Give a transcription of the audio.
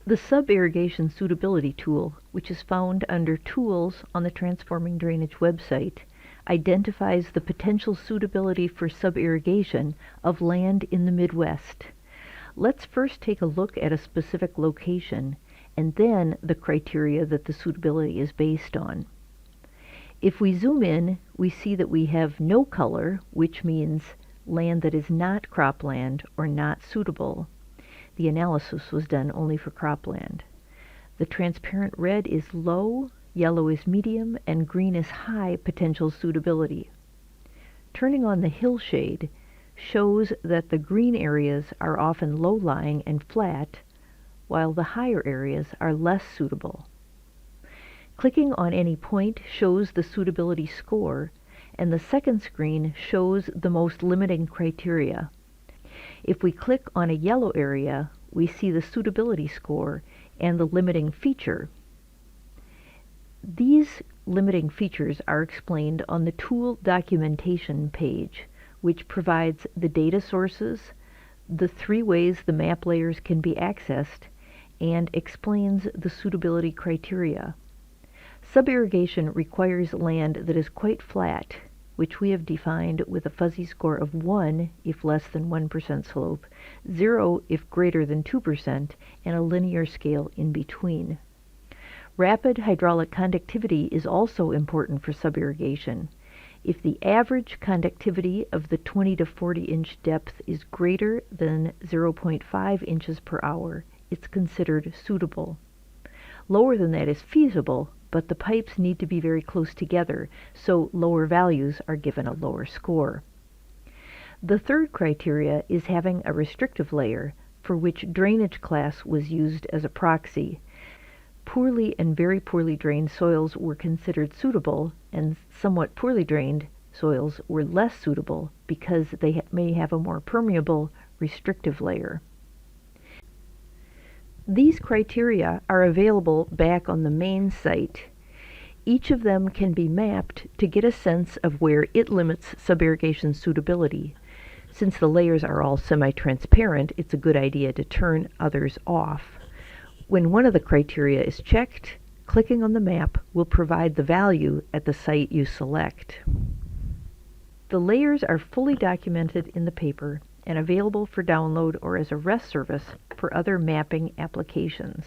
The Subirrigation Suitability tool, which is found under Tools on the Transforming Drainage website, identifies the potential suitability for subirrigation of land in the Midwest. Let's first take a look at a specific location and then the criteria that the suitability is based on. If we zoom in, we see that we have no color, which means land that is not cropland or not suitable. The analysis was done only for cropland. The transparent red is low, yellow is medium, and green is high potential suitability. Turning on the hillshade shows that the green areas are often low-lying and flat, while the higher areas are less suitable. Clicking on any point shows the suitability score, and the second screen shows the most limiting criteria. If we click on a yellow area, we see the suitability score and the limiting feature. These limiting features are explained on the tool documentation page, which provides the data sources, the 3 ways the map layers can be accessed, and explains the suitability criteria. Subirrigation requires land that is quite flat, which we have defined with a fuzzy score of 1 if less than 1% slope, 0 if greater than 2%, and a linear scale in between. Rapid hydraulic conductivity is also important for subirrigation. If the average conductivity of the 20 to 40 inch depth is greater than 0.5 inches per hour, it's considered suitable. Lower than that is feasible, but the pipes need to be very close together, so lower values are given a lower score. The third criteria is having a restrictive layer, for which drainage class was used as a proxy. Poorly and very poorly drained soils were considered suitable, and somewhat poorly drained soils were less suitable because they may have a more permeable restrictive layer. These criteria are available back on the main site. Each of them can be mapped to get a sense of where it limits subirrigation suitability. Since the layers are all semi-transparent, it's a good idea to turn others off. When one of the criteria is checked, clicking on the map will provide the value at the site you select. The layers are fully documented in the paper and available for download or as a REST service for other mapping applications.